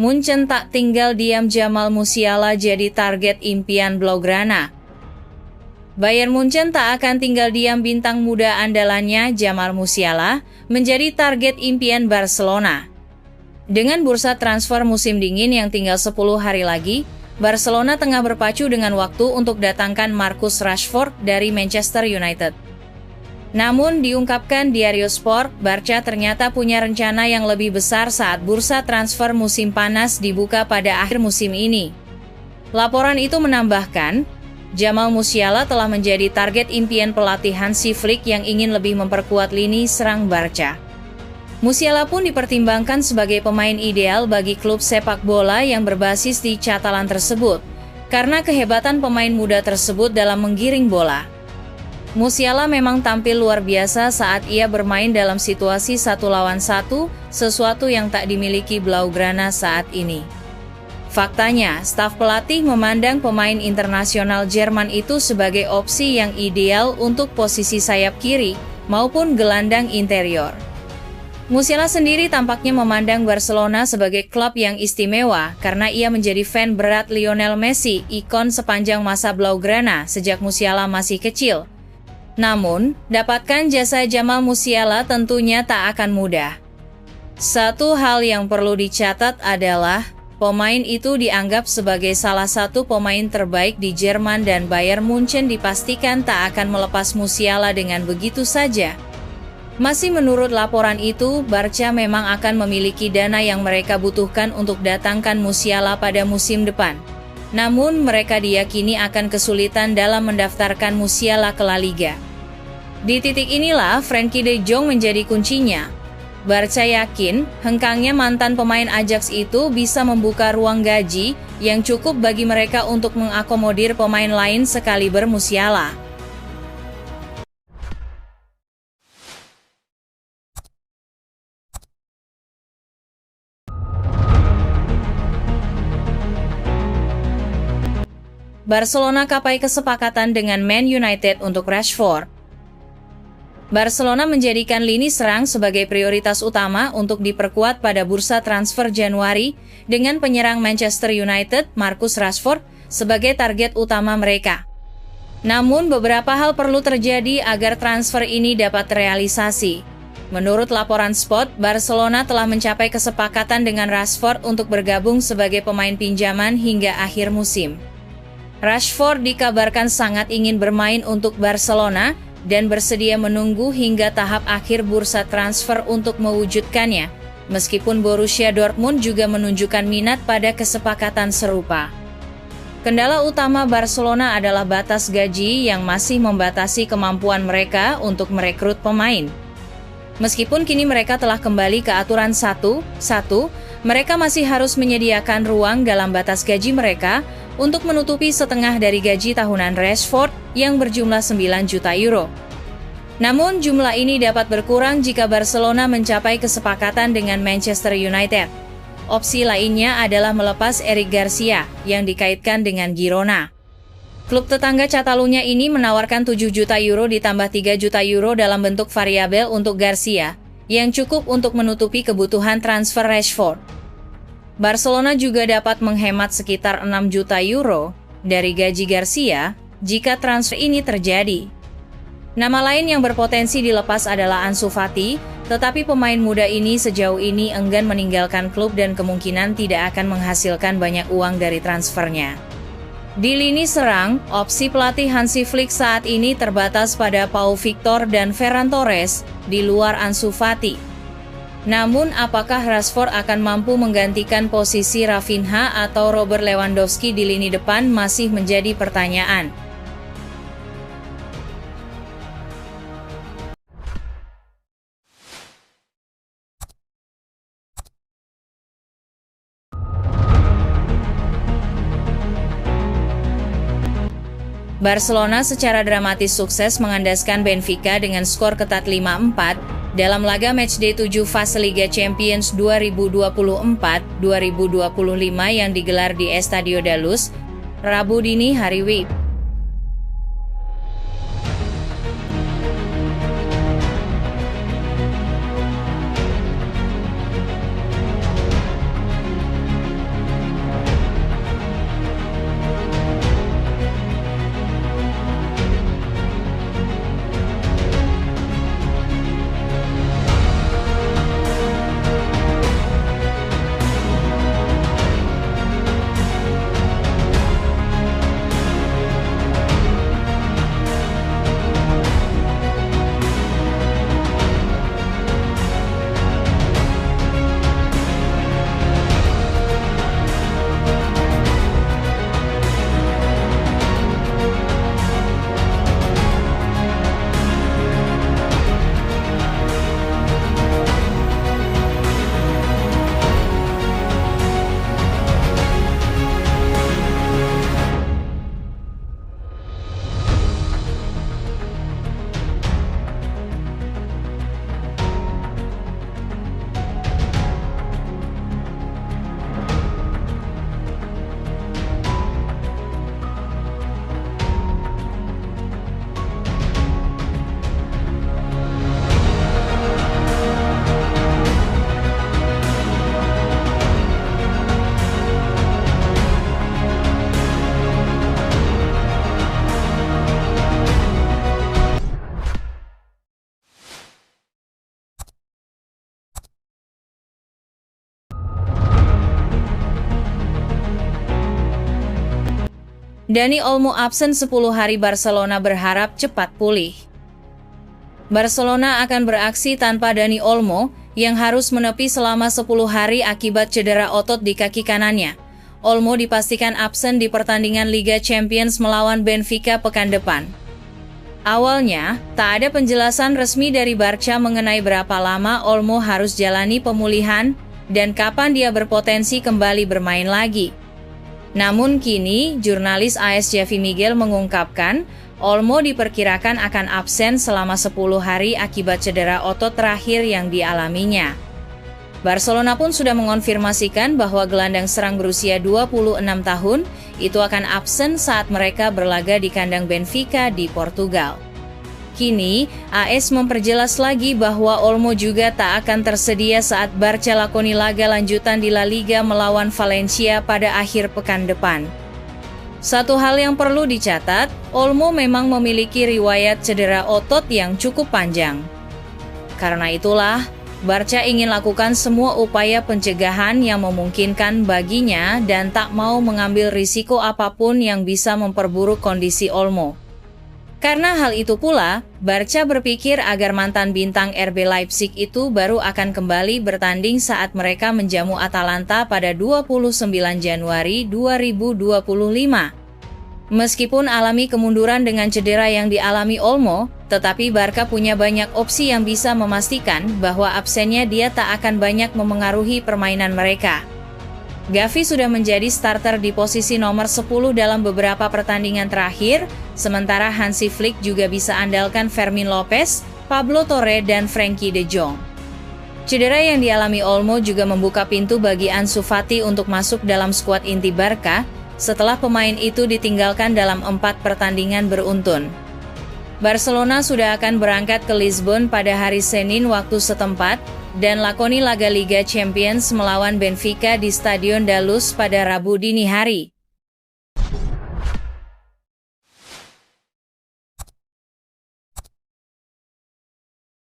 Munchen tak tinggal diam, Jamal Musiala jadi target impian Blaugrana. Bayern Munchen tak akan tinggal diam, bintang muda andalannya Jamal Musiala menjadi target impian Barcelona. Dengan bursa transfer musim dingin yang tinggal 10 hari lagi, Barcelona tengah berpacu dengan waktu untuk datangkan Marcus Rashford dari Manchester United. Namun diungkapkan Diario Sport, Barca ternyata punya rencana yang lebih besar saat bursa transfer musim panas dibuka pada akhir musim ini. Laporan itu menambahkan, Jamal Musiala telah menjadi target impian pelatih Hansi Flick yang ingin lebih memperkuat lini serang Barca. Musiala pun dipertimbangkan sebagai pemain ideal bagi klub sepak bola yang berbasis di Catalan tersebut, karena kehebatan pemain muda tersebut dalam menggiring bola. Musiala memang tampil luar biasa saat ia bermain dalam situasi 1 lawan 1, sesuatu yang tak dimiliki Blaugrana saat ini. Faktanya, staf pelatih memandang pemain internasional Jerman itu sebagai opsi yang ideal untuk posisi sayap kiri maupun gelandang interior. Musiala sendiri tampaknya memandang Barcelona sebagai klub yang istimewa karena ia menjadi fan berat Lionel Messi, ikon sepanjang masa Blaugrana sejak Musiala masih kecil. Namun, dapatkan jasa Jamal Musiala tentunya tak akan mudah. Satu hal yang perlu dicatat adalah, pemain itu dianggap sebagai salah satu pemain terbaik di Jerman dan Bayern Munchen dipastikan tak akan melepas Musiala dengan begitu saja. Masih menurut laporan itu, Barca memang akan memiliki dana yang mereka butuhkan untuk datangkan Musiala pada musim depan. Namun mereka diyakini akan kesulitan dalam mendaftarkan Musiala ke La Liga. Di titik inilah Frenkie de Jong menjadi kuncinya. Barca yakin hengkangnya mantan pemain Ajax itu bisa membuka ruang gaji yang cukup bagi mereka untuk mengakomodir pemain lain sekaliber Musiala. Barcelona capai kesepakatan dengan Man United untuk Rashford. Barcelona menjadikan lini serang sebagai prioritas utama untuk diperkuat pada bursa transfer Januari dengan penyerang Manchester United, Marcus Rashford, sebagai target utama mereka. Namun beberapa hal perlu terjadi agar transfer ini dapat terrealisasi. Menurut laporan Sport, Barcelona telah mencapai kesepakatan dengan Rashford untuk bergabung sebagai pemain pinjaman hingga akhir musim. Rashford dikabarkan sangat ingin bermain untuk Barcelona dan bersedia menunggu hingga tahap akhir bursa transfer untuk mewujudkannya, meskipun Borussia Dortmund juga menunjukkan minat pada kesepakatan serupa. Kendala utama Barcelona adalah batas gaji yang masih membatasi kemampuan mereka untuk merekrut pemain. Meskipun kini mereka telah kembali ke aturan 1-1, mereka masih harus menyediakan ruang dalam batas gaji mereka untuk menutupi setengah dari gaji tahunan Rashford yang berjumlah 9 juta euro. Namun jumlah ini dapat berkurang jika Barcelona mencapai kesepakatan dengan Manchester United. Opsi lainnya adalah melepas Eric Garcia yang dikaitkan dengan Girona. Klub tetangga Catalunya ini menawarkan 7 juta euro ditambah 3 juta euro dalam bentuk variabel untuk Garcia, yang cukup untuk menutupi kebutuhan transfer Rashford. Barcelona juga dapat menghemat sekitar 6 juta euro dari gaji Garcia jika transfer ini terjadi. Nama lain yang berpotensi dilepas adalah Ansu Fati, tetapi pemain muda ini sejauh ini enggan meninggalkan klub dan kemungkinan tidak akan menghasilkan banyak uang dari transfernya. Di lini serang, opsi pelatih Hansi Flick saat ini terbatas pada Pau Victor dan Ferran Torres, di luar Ansu Fati. Namun, apakah Rashford akan mampu menggantikan posisi Rafinha atau Robert Lewandowski di lini depan masih menjadi pertanyaan. Barcelona secara dramatis sukses mengandaskan Benfica dengan skor ketat 5-4 dalam laga matchday 7 fase Liga Champions 2024-2025 yang digelar di Estadio da Luz, Rabu dini hari WIB. Dani Olmo absen 10 hari, Barcelona berharap cepat pulih. Barcelona akan beraksi tanpa Dani Olmo, yang harus menepi selama 10 hari akibat cedera otot di kaki kanannya. Olmo dipastikan absen di pertandingan Liga Champions melawan Benfica pekan depan. Awalnya, tak ada penjelasan resmi dari Barca mengenai berapa lama Olmo harus jalani pemulihan dan kapan dia berpotensi kembali bermain lagi. Namun kini, jurnalis AS Javi Miguel mengungkapkan, Olmo diperkirakan akan absen selama 10 hari akibat cedera otot terakhir yang dialaminya. Barcelona pun sudah mengonfirmasikan bahwa gelandang serang berusia 26 tahun itu akan absen saat mereka berlaga di kandang Benfica di Portugal. Kini, AS memperjelas lagi bahwa Olmo juga tak akan tersedia saat Barca lakoni laga lanjutan di La Liga melawan Valencia pada akhir pekan depan. Satu hal yang perlu dicatat, Olmo memang memiliki riwayat cedera otot yang cukup panjang. Karena itulah, Barca ingin lakukan semua upaya pencegahan yang memungkinkan baginya dan tak mau mengambil risiko apapun yang bisa memperburuk kondisi Olmo. Karena hal itu pula, Barca berpikir agar mantan bintang RB Leipzig itu baru akan kembali bertanding saat mereka menjamu Atalanta pada 29 Januari 2025. Meskipun alami kemunduran dengan cedera yang dialami Olmo, tetapi Barca punya banyak opsi yang bisa memastikan bahwa absennya dia tak akan banyak memengaruhi permainan mereka. Gavi sudah menjadi starter di posisi nomor 10 dalam beberapa pertandingan terakhir, sementara Hansi Flick juga bisa andalkan Fermin Lopez, Pablo Torre, dan Frenkie de Jong. Cedera yang dialami Olmo juga membuka pintu bagi Ansu Fati untuk masuk dalam skuad inti Barca, setelah pemain itu ditinggalkan dalam 4 pertandingan beruntun. Barcelona sudah akan berangkat ke Lisbon pada hari Senin waktu setempat, dan lakoni laga Liga Champions melawan Benfica di Stadion da Luz pada Rabu dini hari.